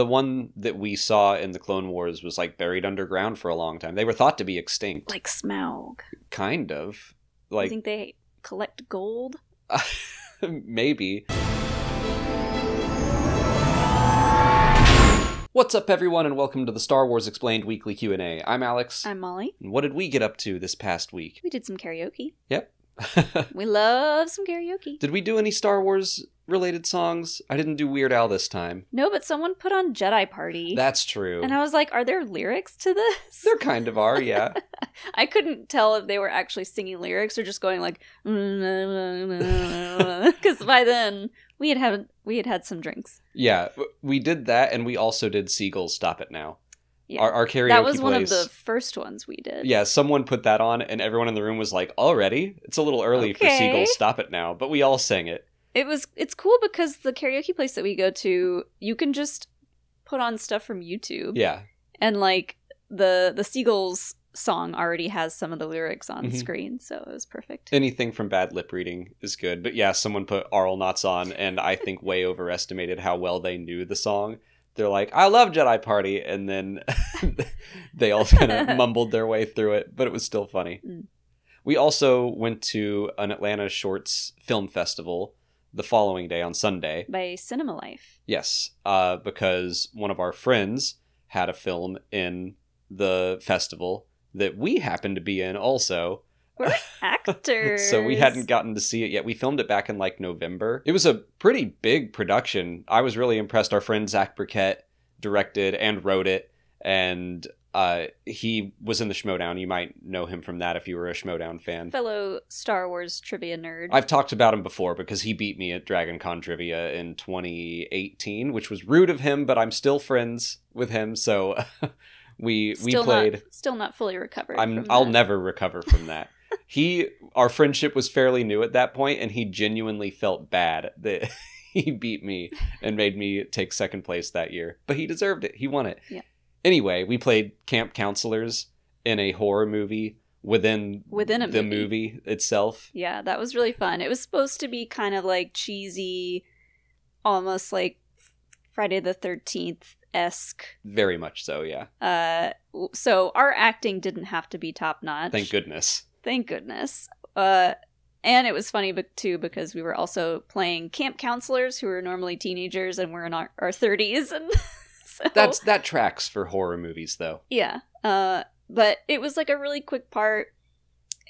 The one that we saw in the Clone Wars was like buried underground for a long time. They were thought to be extinct. Like Smaug. Kind of. You Like think they collect gold? maybe. What's up, everyone, and welcome to the Star Wars Explained Weekly Q&A. I'm Alex. I'm Molly. And what did we get up to this past week? We did some karaoke. Yep. We love some karaoke. Did we do any Star Wars related songs? I didn't do Weird Al this time. No, but someone put on Jedi Party. That's true. And I was like, are there lyrics to this? There kind of are, yeah. I couldn't tell if they were actually singing lyrics or just going like, because by then we had had some drinks. Yeah, we did that, and we also did Seagulls Stop It Now. Yeah. Our karaoke that was one place. of the first ones we did. Yeah, someone put that on, and everyone in the room was like, already? It's a little early for Seagulls Stop It Now, but we all sang it. It's cool because the karaoke place that we go to, you can just put on stuff from YouTube. Yeah. And like the Seagulls song already has some of the lyrics on screen, so it was perfect. Anything from bad lip reading is good. But yeah, someone put Arl Knots on, and I think way overestimated how well they knew the song. They're like, I love Jedi Party, and then they all kind of mumbled their way through it, but it was still funny. Mm. We also went to an Atlanta Shorts film festival the following day on Sunday. By Cinema Life. Yes, because one of our friends had a film in the festival that we happened to be in also. We're actors. So we hadn't gotten to see it yet. We filmed it back in like November. It was a pretty big production. I was really impressed. Our friend Zach Burkett directed and wrote it, and he was in the Schmodown. You might know him from that if you were a Schmodown fan. Fellow Star Wars trivia nerd. I've talked about him before because he beat me at Dragon Con Trivia in 2018, which was rude of him, but I'm still friends with him, so we played. Still not fully recovered. I'll never recover from that. Our friendship was fairly new at that point, and he genuinely felt bad that he beat me and made me take second place that year. But he deserved it. He won it. Yeah. Anyway, we played camp counselors in a horror movie within the movie itself. Yeah, that was really fun. It was supposed to be kind of like cheesy, almost like Friday the 13th-esque. Very much so, yeah. So our acting didn't have to be top-notch. Thank goodness. Thank goodness. And it was funny, too, because we were also playing camp counselors who are normally teenagers, and we're in our 30s. And so, that tracks for horror movies, though. Yeah. But it was like a really quick part.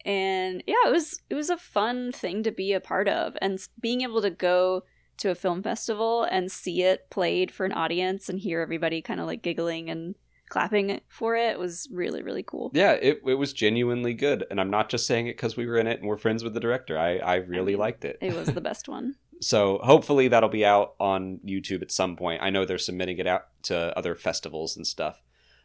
And yeah, it was a fun thing to be a part of. And being able to go to a film festival and see it played for an audience and hear everybody kind of like giggling and clapping for it was really, really cool. Yeah, it was genuinely good. And I'm not just saying it because we were in it and we're friends with the director. I really liked it. It was the best one. So hopefully that'll be out on YouTube at some point. I know they're submitting it out to other festivals and stuff.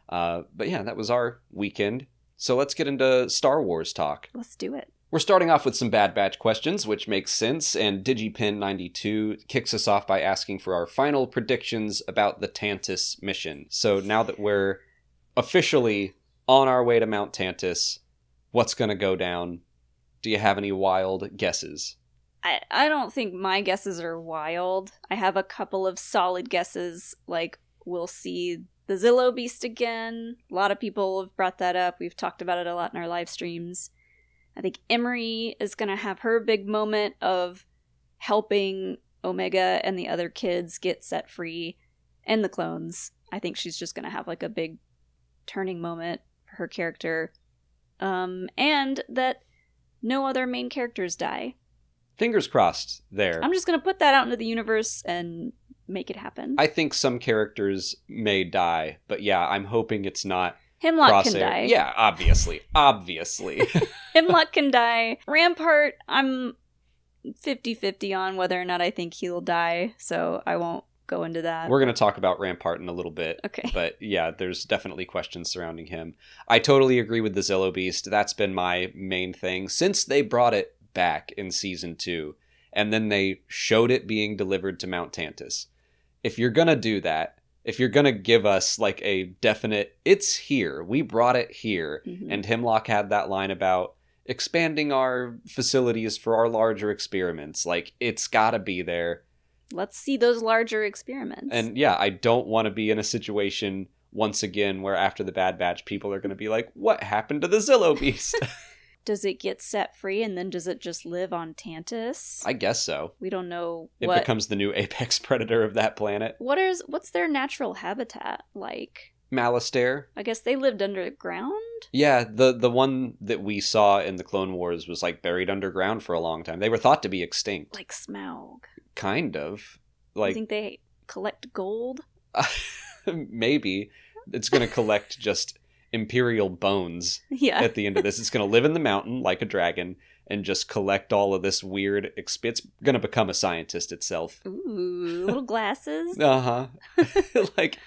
But yeah, that was our weekend. So let's get into Star Wars talk. Let's do it. We're starting off with some Bad Batch questions, which makes sense, and DigiPin92 kicks us off by asking for our final predictions about the Tantiss mission. So now that we're officially on our way to Mount Tantiss, what's going to go down? Do you have any wild guesses? I don't think my guesses are wild. I have a couple of solid guesses, like we'll see the Zillo Beast again. A lot of people have brought that up. We've talked about it a lot in our live streams. I think Emery is going to have her big moment of helping Omega and the other kids get set free and the clones. I think she's just going to have like a big turning moment for her character. And that no other main characters die. Fingers crossed there. I'm just going to put that out into the universe and make it happen. I think some characters may die, but yeah, I'm hoping it's not Hemlock can die. Yeah, obviously. Hemlock can die. Rampart, I'm 50-50 on whether or not I think he'll die, so I won't go into that. We're going to talk about Rampart in a little bit. Okay. But yeah, there's definitely questions surrounding him. I totally agree with the Zillo Beast. That's been my main thing since they brought it back in Season 2, and then they showed it being delivered to Mount Tantiss. If you're going to do that, if you're going to give us like a definite, it's here, we brought it here, and Hemlock had that line about expanding our facilities for our larger experiments, like it's got to be there, Let's see those larger experiments. And yeah, I don't want to be in a situation once again where after the Bad Batch, people are going to be like, what happened to the Zillo Beast? Does it get set free and then does it just live on Tantiss? I guess so. We don't know It becomes the new apex predator of that planet. What's their natural habitat like? Malastare. I guess they lived underground? Yeah, the one that we saw in the Clone Wars was like buried underground for a long time. They were thought to be extinct. Like Smaug. Kind of. I think they collect gold? Maybe. It's going to collect just Imperial bones Yeah. at the end of this. It's going to live in the mountain like a dragon and just collect all of this weird... It's going to become a scientist itself. Ooh, little glasses? Uh-huh. Like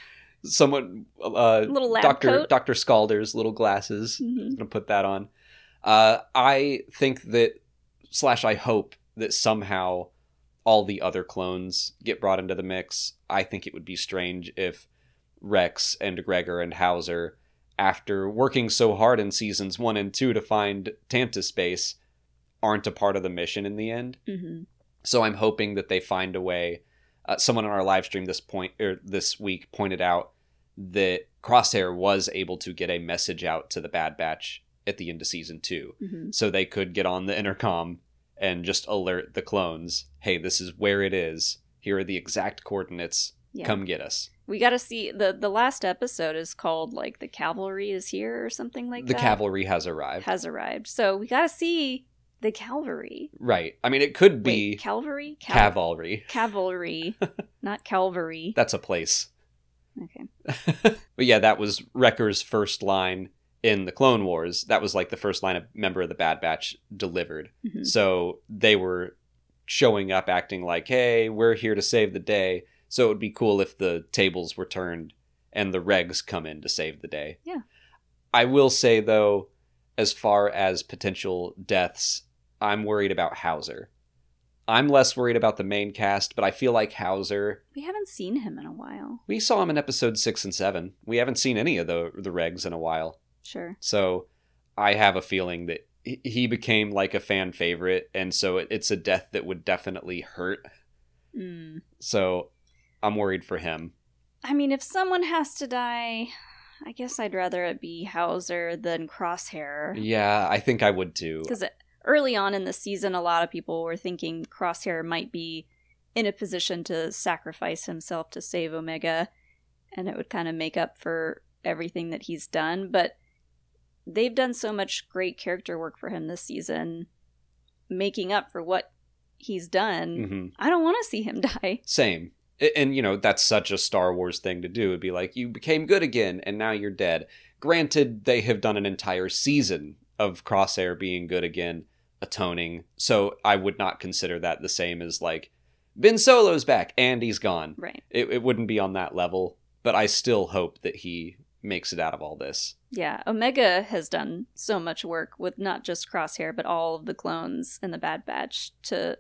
someone... little lab coat? Dr. Scalder's little glasses. Mm-hmm. Going to put that on. I think that... I hope that somehow all the other clones get brought into the mix. I think it would be strange if Rex and Gregor and Hauser, after working so hard in seasons 1 and 2 to find Tantiss base, aren't a part of the mission in the end. Mm-hmm. So I'm hoping that they find a way. Someone on our live stream this week pointed out that Crosshair was able to get a message out to the Bad Batch at the end of season 2. Mm-hmm. So they could get on the intercom and just alert the clones, hey, this is where it is. Here are the exact coordinates. Yeah. Come get us. We got to see, the last episode is called, like, The Cavalry is Here or something like that. The cavalry has arrived. So we got to see the cavalry. Right. I mean, it could be... Wait, Calvary? Cavalry. Cavalry, not Calvary. That's a place. Okay. But yeah, that was Wrecker's first line in the Clone Wars. That was like the first line a member of the Bad Batch delivered. Mm-hmm. So they were showing up acting like, hey, we're here to save the day. So it would be cool if the tables were turned and the regs come in to save the day. Yeah. I will say, though, as far as potential deaths, I'm worried about Hauser. I'm less worried about the main cast, but I feel like Hauser... We haven't seen him in a while. We saw him in episode 6 and 7. We haven't seen any of the regs in a while. Sure. So I have a feeling that he became like a fan favorite, and so it's a death that would definitely hurt. Mm. So I'm worried for him. I mean, if someone has to die, I guess I'd rather it be Hauser than Crosshair. Yeah, I think I would too. Because early on in the season, a lot of people were thinking Crosshair might be in a position to sacrifice himself to save Omega, and it would kind of make up for everything that he's done. But they've done so much great character work for him this season, making up for what he's done. Mm-hmm. I don't want to see him die. Same. And, you know, that's such a Star Wars thing to do. It'd be like, you became good again, and now you're dead. Granted, they have done an entire season of Crosshair being good again, atoning. So I would not consider that the same as, like, Ben Solo's back, and he's gone. Right. It wouldn't be on that level, but I still hope that he makes it out of all this. Yeah, Omega has done so much work with not just Crosshair, but all of the clones in the Bad Batch to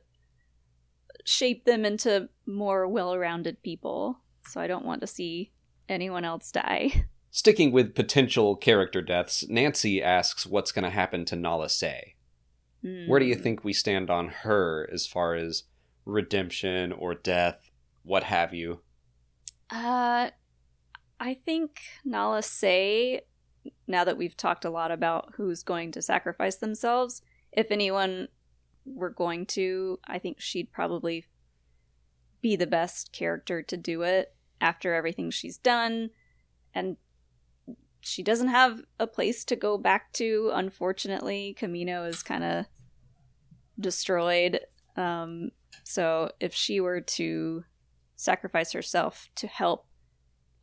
shape them into more well-rounded people. So I don't want to see anyone else die. Sticking with potential character deaths, Nancy asks what's going to happen to Nala Se. Where do you think we stand on her as far as redemption or death, what have you? I think Nala Se, now that we've talked a lot about who's going to sacrifice themselves, if anyone were going to, I think she'd probably be the best character to do it after everything she's done. And she doesn't have a place to go back to, unfortunately. Camino is kind of destroyed. So if she were to sacrifice herself to help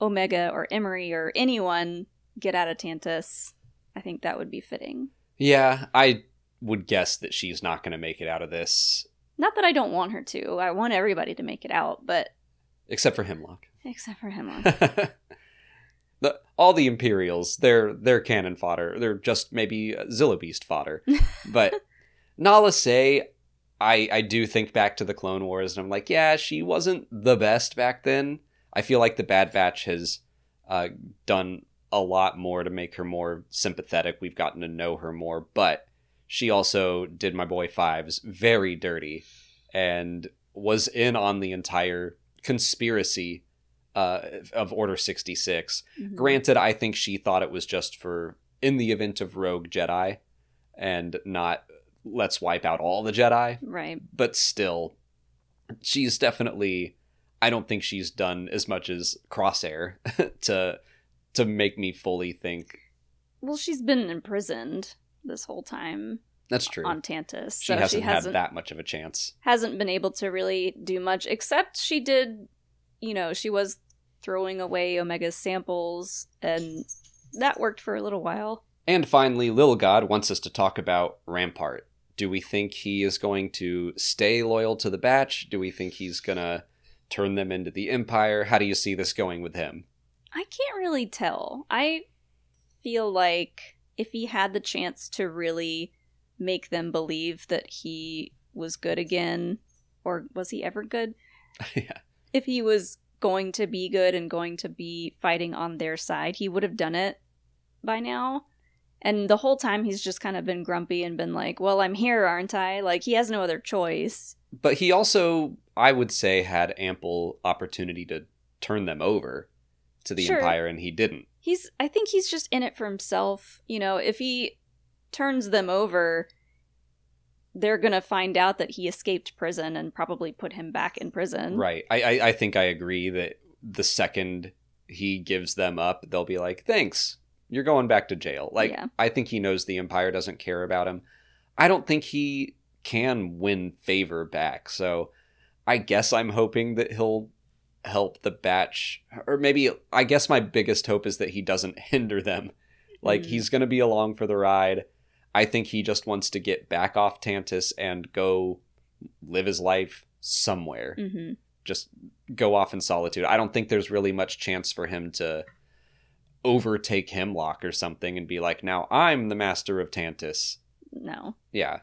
Omega or Emery or anyone get out of Tantiss, I think that would be fitting. Yeah, I would guess that she's not going to make it out of this. Not that I don't want her to. I want everybody to make it out, but... Except for Hemlock. Except for Hemlock. All the Imperials, they're cannon fodder. They're just maybe Zillo Beast fodder. But Nala Se, I do think back to the Clone Wars, and I'm like, yeah, she wasn't the best back then. I feel like the Bad Batch has done a lot more to make her more sympathetic. We've gotten to know her more, but she also did my boy Fives very dirty and was in on the entire conspiracy of Order 66. Mm-hmm. Granted, I think she thought it was just for in the event of rogue Jedi and not let's wipe out all the Jedi. Right. But still, she's definitely, I don't think she's done as much as Crosshair to make me fully think. Well, she's been imprisoned this whole time. That's true. On Tantiss. She hasn't had that much of a chance. Hasn't been able to really do much, except she did, she was throwing away Omega's samples, and that worked for a little while. And finally, Lil God wants us to talk about Rampart. Do we think he is going to stay loyal to the Batch? Do we think he's going to turn them into the Empire? How do you see this going with him? I can't really tell. I feel like if he had the chance to really make them believe that he was good again, or was he ever good? Yeah. If he was going to be good and going to be fighting on their side, he would have done it by now. And the whole time he's just kind of been grumpy and been like, well, I'm here, aren't I? Like, he has no other choice. But he also, I would say, had ample opportunity to turn them over to the Empire, and he didn't. I think he's just in it for himself. If he turns them over, they're going to find out that he escaped prison and probably put him back in prison. Right. I think I agree that the second he gives them up, they'll be like, thanks, you're going back to jail. Like, yeah. I think he knows the Empire doesn't care about him. I don't think he can win favor back. So I guess I'm hoping that he'll help the Batch. Or maybe, I guess my biggest hope is that he doesn't hinder them. Like, he's going to be along for the ride. I think he just wants to get back off Tantiss and go live his life somewhere. Mm-hmm. Just go off in solitude. I don't think there's really much chance for him to overtake Hemlock or something and be like, now I'm the master of Tantiss. No. Yeah.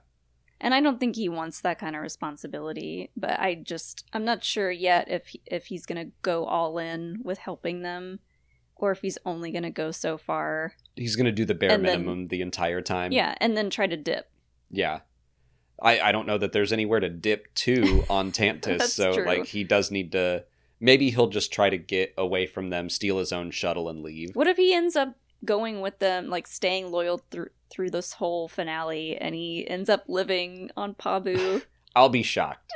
And I don't think he wants that kind of responsibility, but I'm not sure yet if he's going to go all in with helping them, or if he's only going to go so far. He's going to do the bare minimum the entire time. Yeah, and then try to dip. Yeah. I don't know that there's anywhere to dip to on Tantiss, so true. Like, he does need to. Maybe he'll just try to get away from them, steal his own shuttle, and leave. What if he ends up going with them, like staying loyal through this whole finale, and he ends up living on Pabu? I'll be shocked.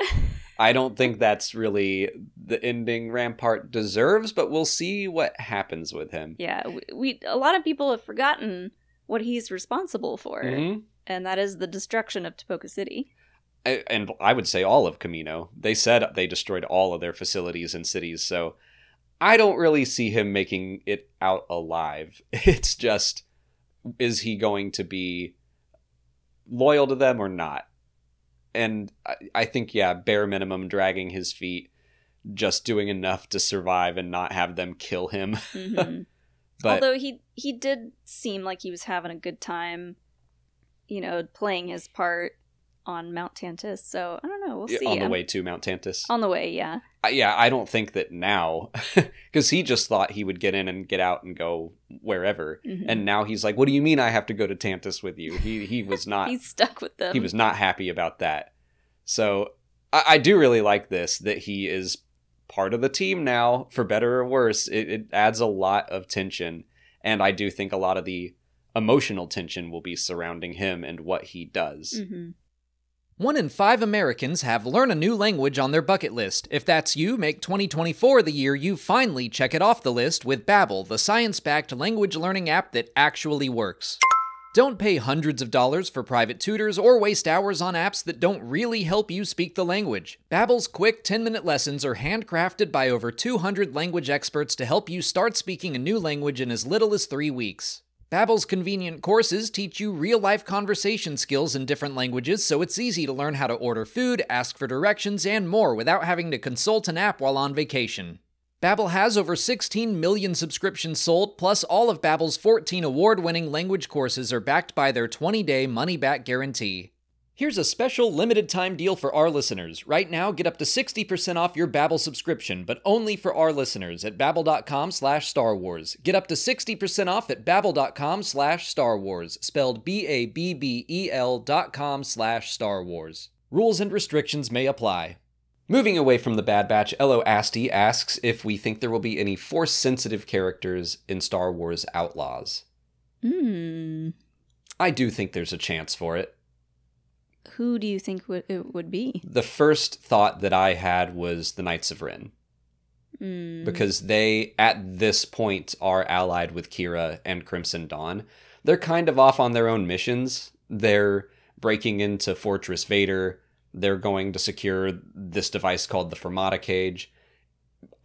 I don't think that's really the ending Rampart deserves, but we'll see what happens with him. Yeah, a lot of people have forgotten what he's responsible for, and that is the destruction of Tipoca City. And I would say all of Camino. They said they destroyed all of their facilities and cities, so I don't really see him making it out alive. It's just, is he going to be loyal to them or not? And I think, yeah, bare minimum, dragging his feet, just doing enough to survive and not have them kill him. Mm-hmm. But although he did seem like he was having a good time, playing his part on Mount Tantiss. So, I don't know. We'll see. On the way to Mount Tantiss? On the way, yeah. Yeah, I don't think that now, because he just thought he would get in and get out and go wherever. Mm-hmm. And now he's like, what do you mean I have to go to Tantiss with you? He was not. He's stuck with them. He was not happy about that. So I do really like this, that he is part of the team now, for better or worse. It adds a lot of tension. And I do think a lot of the emotional tension will be surrounding him and what he does. Mm-hmm. 1 in 5 Americans have learn a new language on their bucket list. If that's you, make 2024 the year you finally check it off the list with Babbel, the science-backed language learning app that actually works. Don't pay hundreds of dollars for private tutors or waste hours on apps that don't really help you speak the language. Babbel's quick 10-minute lessons are handcrafted by over 200 language experts to help you start speaking a new language in as little as 3 weeks. Babbel's convenient courses teach you real-life conversation skills in different languages, so it's easy to learn how to order food, ask for directions, and more without having to consult an app while on vacation. Babbel has over 16 million subscriptions sold, plus all of Babbel's 14 award-winning language courses are backed by their 20-day money-back guarantee. Here's a special limited-time deal for our listeners. Right now, get up to 60% off your Babbel subscription, but only for our listeners at babbel.com/Star Wars. Get up to 60% off at babbel.com/Star Wars, spelled BABBEL.com/Star Wars. Rules and restrictions may apply. Moving away from the Bad Batch, Elo Asti asks if we think there will be any Force-sensitive characters in Star Wars Outlaws. I do think there's a chance for it. Who do you think it would be? The first thought that I had was the Knights of Ren. Because they, at this point, are allied with Kira and Crimson Dawn. They're kind of off on their own missions. They're breaking into Fortress Vader. They're going to secure this device called the Fermata Cage.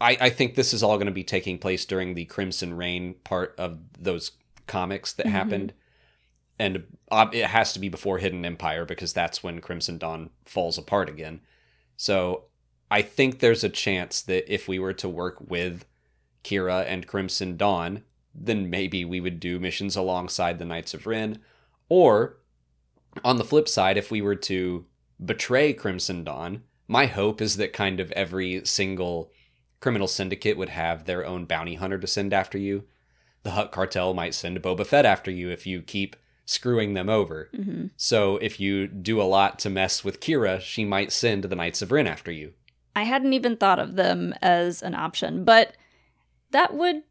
I think this is all going to be taking place during the Crimson Reign part of those comics that happened. And it has to be before Hidden Empire, because that's when Crimson Dawn falls apart again. So I think there's a chance that if we were to work with Kira and Crimson Dawn, then maybe we would do missions alongside the Knights of Ren. Or, on the flip side, if we were to betray Crimson Dawn, my hope is that kind of every single criminal syndicate would have their own bounty hunter to send after you. The Hutt Cartel might send Boba Fett after you if you keep screwing them over. So if you do a lot to mess with Kira, she might send the Knights of Ren after you. I hadn't even thought of them as an option, but that would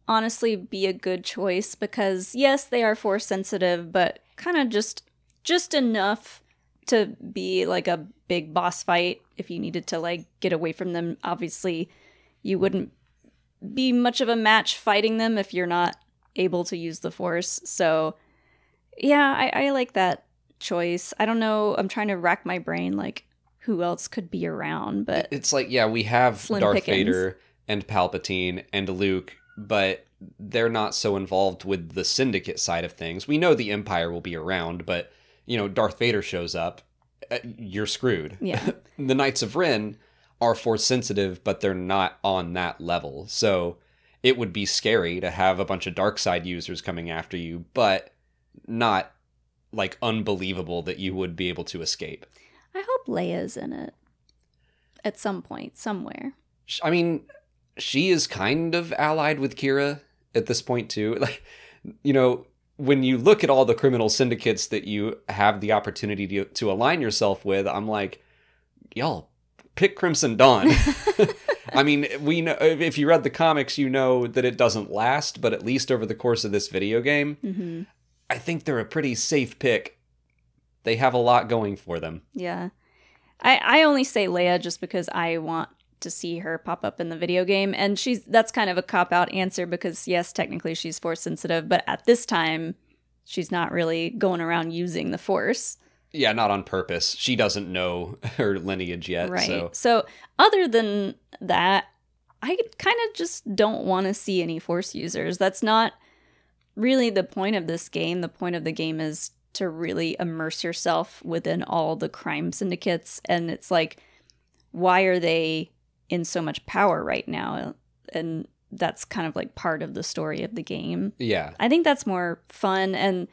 honestly be a good choice because, yes, they are Force sensitive, but kind of just enough to be like a big boss fight if you needed to like get away from them. Obviously, you wouldn't be much of a match fighting them if you're not able to use the Force. So yeah, I like that choice. I don't know. I'm trying to rack my brain like who else could be around, but it's like, yeah, we have Slim Darth pickings. Vader and Palpatine and Luke, but they're not so involved with the Syndicate side of things. We know the Empire will be around, but, you know, Darth Vader shows up, you're screwed. Yeah. The Knights of Ren are Force sensitive, but they're not on that level. So it would be scary to have a bunch of dark side users coming after you, but not like unbelievable that you would be able to escape. I hope Leia's in it at some point, somewhere. I mean, she is kind of allied with Kira at this point too. Like, you know, when you look at all the criminal syndicates that you have the opportunity to align yourself with, I'm like, y'all, pick Crimson Dawn. I mean, we know, if you read the comics, you know that it doesn't last, but at least over the course of this video game, I think they're a pretty safe pick. They have a lot going for them. Yeah. I only say Leia just because I want to see her pop up in the video game, and that's kind of a cop-out answer because, yes, technically she's Force sensitive, but at this time, she's not really going around using the Force. Yeah, not on purpose. She doesn't know her lineage yet. Right. So other than that, I kind of just don't want to see any Force users. That's not really the point of this game. The point of the game is to really immerse yourself within all the crime syndicates. And it's like, why are they in so much power right now? And that's kind of like part of the story of the game. Yeah. I think that's more fun. And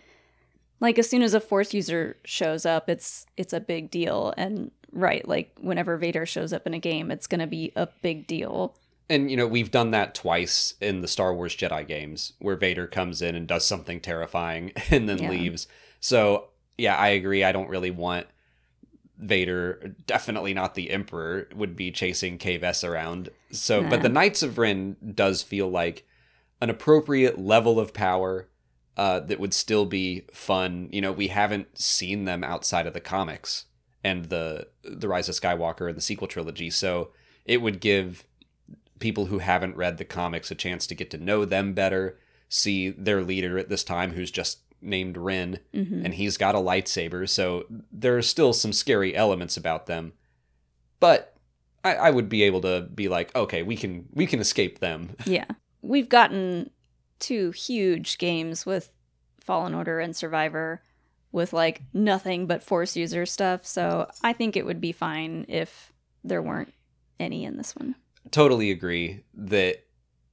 like as soon as a Force user shows up, it's a big deal. And right, like whenever Vader shows up in a game, it's going to be a big deal. And, you know, we've done that twice in the Star Wars Jedi games where Vader comes in and does something terrifying and then leaves. So, yeah, I agree. I don't really want Vader, definitely not the Emperor, would be chasing K-Vess around. So, but the Knights of Ren does feel like an appropriate level of power that would still be fun. You know, we haven't seen them outside of the comics and the Rise of Skywalker and the sequel trilogy. So it would give people who haven't read the comics a chance to get to know them better, see their leader at this time, who's just named Ren, and he's got a lightsaber, so there are still some scary elements about them. But I would be able to be like, okay, we can escape them. Yeah. We've gotten 2 huge games with Fallen Order and Survivor with like nothing but Force user stuff, so I think it would be fine if there weren't any in this one. Totally agree that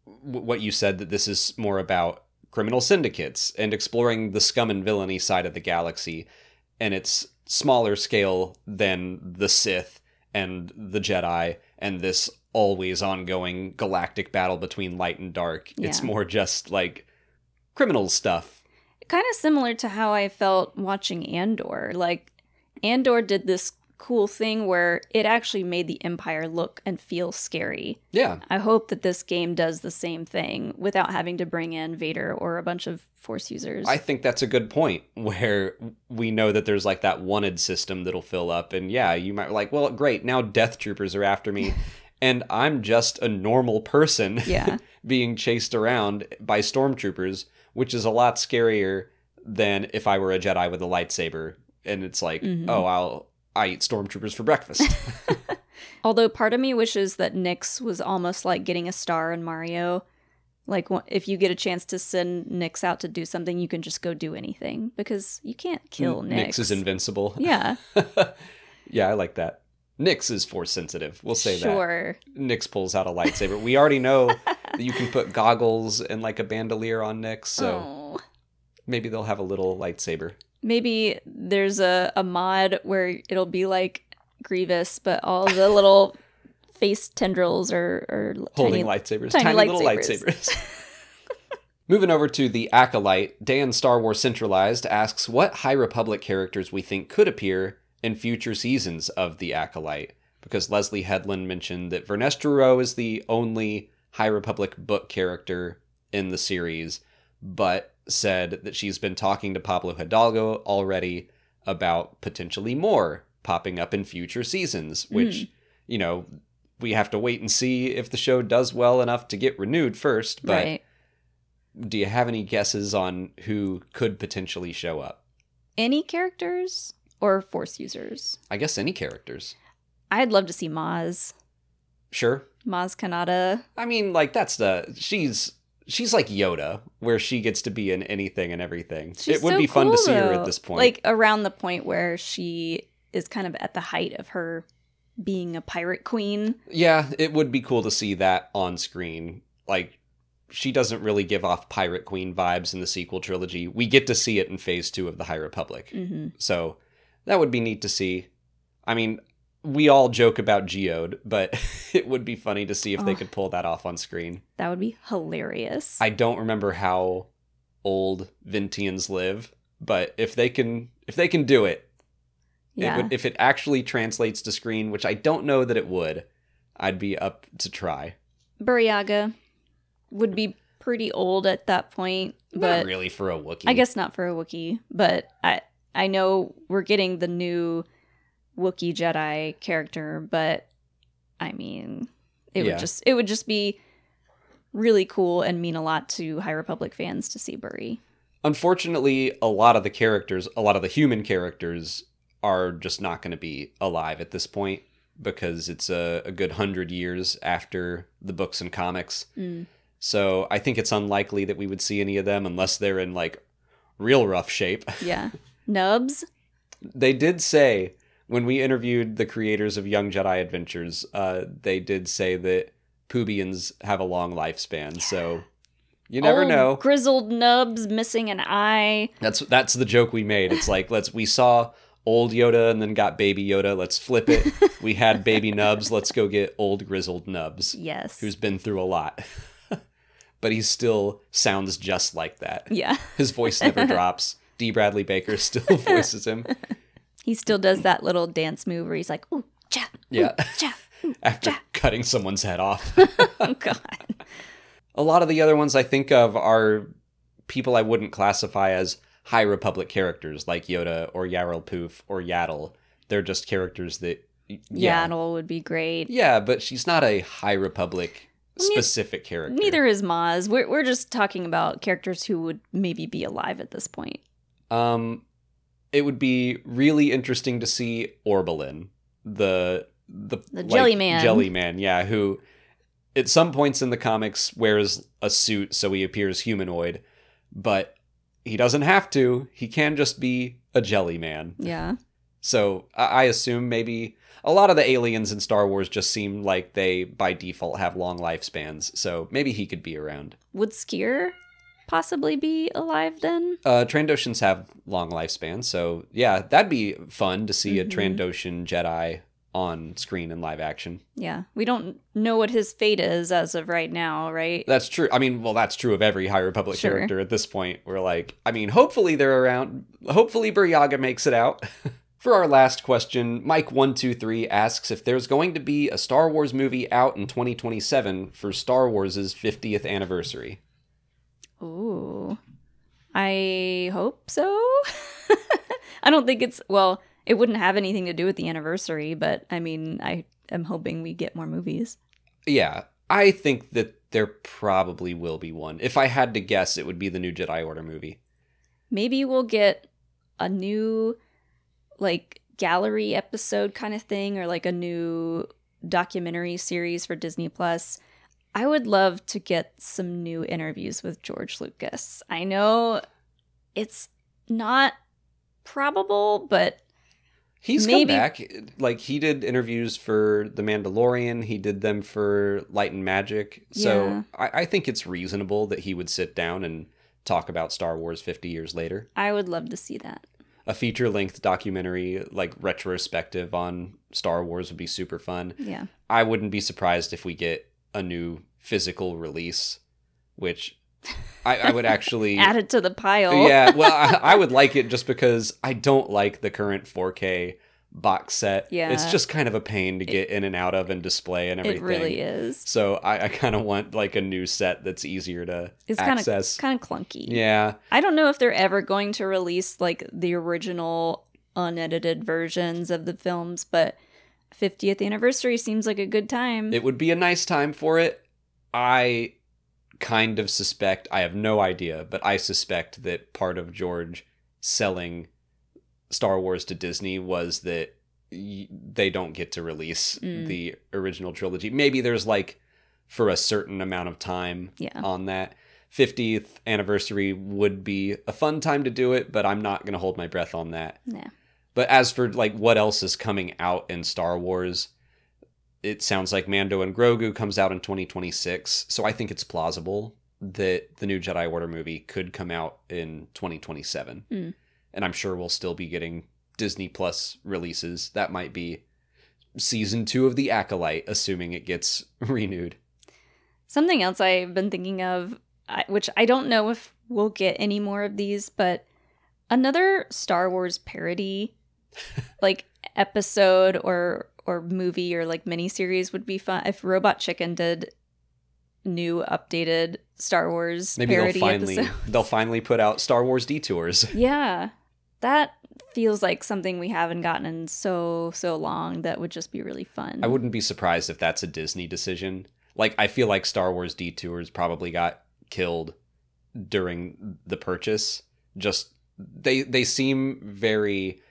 what you said, that this is more about criminal syndicates and exploring the scum and villainy side of the galaxy, and it's smaller scale than the Sith and the Jedi and this always ongoing galactic battle between light and dark. Yeah. It's more just like criminal stuff. Kind of similar to how I felt watching Andor. Like, Andor did this cool thing where it actually made the Empire look and feel scary. Yeah. I hope that this game does the same thing without having to bring in Vader or a bunch of Force users. I think that's a good point, where we know that there's like that wanted system that'll fill up. And yeah, you might be like, well, great, now Death Troopers are after me. And I'm just a normal person being chased around by stormtroopers, which is a lot scarier than if I were a Jedi with a lightsaber. And it's like, oh, I eat stormtroopers for breakfast. Although part of me wishes that Nyx was almost like getting a star in Mario. Like, if you get a chance to send Nyx out to do something, you can just go do anything. Because you can't kill Nyx. Nyx is invincible. Yeah. Yeah, I like that. Nyx is force sensitive. We'll say Sure. that. Nyx pulls out a lightsaber. We already know that you can put goggles and like a bandolier on Nyx, so maybe they'll have a little lightsaber. Maybe there's a mod where it'll be like Grievous, but all the little face tendrils are holding lightsabers. Tiny little lightsabers. Moving over to the Acolyte, Dan Star Wars Centralized asks what High Republic characters we think could appear in future seasons of the Acolyte. Because Leslie Headland mentioned that Vernestra Rwoh is the only High Republic book character in the series, but said that she's been talking to Pablo Hidalgo already about potentially more popping up in future seasons, which, you know, we have to wait and see if the show does well enough to get renewed first. But do you have any guesses on who could potentially show up? Any characters or Force users? I guess any characters. I'd love to see Maz. Sure. Maz Kanata. I mean, like, she's like Yoda, where she gets to be in anything and everything. It would be fun to see her at this point. Like, around the point where she is kind of at the height of her being a pirate queen. Yeah, it would be cool to see that on screen. Like, she doesn't really give off pirate queen vibes in the sequel trilogy. We get to see it in Phase 2 of the High Republic. So that would be neat to see. I mean, we all joke about Geode, but it would be funny to see if they could pull that off on screen. That would be hilarious. I don't remember how old Vintians live, but if they can do it, if it actually translates to screen, which I don't know that it would, I'd be up to try. Buryaga would be pretty old at that point, but not really for a Wookiee. I guess not for a Wookiee, but I know we're getting the new Wookiee Jedi character, but I mean, it would just be really cool and mean a lot to High Republic fans to see Burry. Unfortunately, a lot of the human characters are just not going to be alive at this point because it's a good 100 years after the books and comics. So I think it's unlikely that we would see any of them unless they're in like real rough shape. Yeah. Nubs? They did say, when we interviewed the creators of Young Jedi Adventures, they did say that Pubians have a long lifespan, so you never know. Grizzled Nubs missing an eye. That's the joke we made. It's like, we saw old Yoda and then got baby Yoda. Let's flip it. We had baby Nubs. Let's go get old grizzled Nubs. Yes. Who's been through a lot. But he still sounds just like that. Yeah. His voice never drops. D. Bradley Baker still voices him. He still does that little dance move where he's like, ooh, cha, yeah. Ooh, cha, ooh, after cha. Cutting someone's head off. Oh, God. A lot of the other ones I think of are people I wouldn't classify as High Republic characters, like Yoda or Yarl Poof or Yaddle. They're just characters that... Yeah. Yaddle would be great. Yeah, but she's not a High Republic specific character. Neither is Maz. We're just talking about characters who would maybe be alive at this point. It would be really interesting to see Orbelin, the Jelly Man. Jelly Man, yeah, who at some points in the comics wears a suit so he appears humanoid, but he doesn't have to. He can just be a Jelly Man. Yeah. So I assume maybe a lot of the aliens in Star Wars just seem like they, by default, have long lifespans, so maybe he could be around. Would Skier possibly be alive then? Trandoshans have long lifespans, so yeah, that'd be fun to see a Trandoshan Jedi on screen in live action. Yeah, we don't know what his fate is as of right now, right? That's true. I mean, well, that's true of every High Republic character at this point. We're like, I mean, hopefully they're around. Hopefully Buryaga makes it out. For our last question, Mike123 asks if there's going to be a Star Wars movie out in 2027 for Star Wars' 50th anniversary. Ooh. I hope so. I don't think it wouldn't have anything to do with the anniversary, but I mean, I am hoping we get more movies. Yeah, I think that there probably will be one. If I had to guess, it would be the new Jedi Order movie. Maybe we'll get a new gallery episode kind of thing, or a new documentary series for Disney Plus. I would love to get some new interviews with George Lucas. I know it's not probable, but he's come back. He did interviews for The Mandalorian. He did them for Light and Magic. So yeah. I think it's reasonable that he would sit down and talk about Star Wars 50 years later. I would love to see that. A feature-length documentary, retrospective on Star Wars would be super fun. Yeah. I wouldn't be surprised if we get a new physical release, which I would actually... add it to the pile. Yeah, well, I would like it just because I don't like the current 4K box set. Yeah. It's just kind of a pain to get in and out of and display and everything. It really is. So I kind of want a new set that's easier to access. It's kind of clunky. Yeah. I don't know if they're ever going to release the original unedited versions of the films, but 50th anniversary seems like a good time. It would be a nice time for it. I kind of suspect, I have no idea, but I suspect that part of George selling Star Wars to Disney was that they don't get to release the original trilogy. Maybe there's for a certain amount of time on that. 50th anniversary would be a fun time to do it, but I'm not going to hold my breath on that. Yeah. But as for what else is coming out in Star Wars, it sounds like Mando and Grogu comes out in 2026. So I think it's plausible that the new Jedi Order movie could come out in 2027. And I'm sure we'll still be getting Disney Plus releases. That might be season 2 of The Acolyte, assuming it gets renewed. Something else I've been thinking of, which I don't know if we'll get any more of these, but another Star Wars parody, episode or movie or miniseries would be fun. If Robot Chicken did new updated Star Wars parody episodes. They'll finally put out Star Wars Detours. Yeah. That feels like something we haven't gotten in so long that would just be really fun. I wouldn't be surprised if that's a Disney decision. I feel like Star Wars Detours probably got killed during the purchase. Just they seem very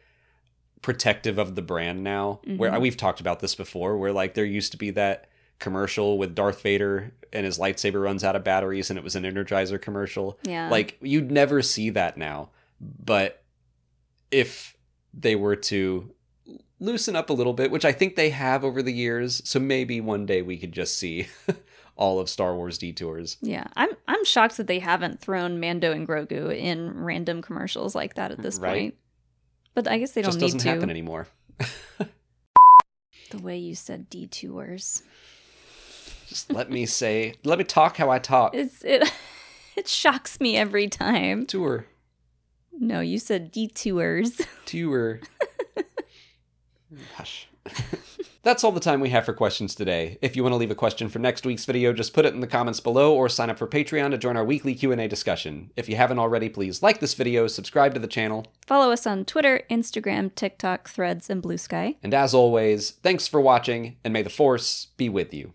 protective of the brand now. Where we've talked about this before, where there used to be that commercial with Darth Vader and his lightsaber runs out of batteries and it was an Energizer commercial. Yeah. You'd never see that now. But if they were to loosen up a little bit, which I think they have over the years, so maybe one day we could just see all of Star Wars Detours. Yeah, I'm shocked that they haven't thrown Mando and Grogu in random commercials like that at this point. But I guess they don't need to. It just doesn't happen anymore. The way you said detours. Just let me talk how I talk. It shocks me every time. Tour. No, you said detours. Tour. Hush. That's all the time we have for questions today. If you want to leave a question for next week's video, just put it in the comments below or sign up for Patreon to join our weekly Q&A discussion. If you haven't already, please like this video, subscribe to the channel. Follow us on Twitter, Instagram, TikTok, Threads, and Blue Sky. And as always, thanks for watching, and may the Force be with you.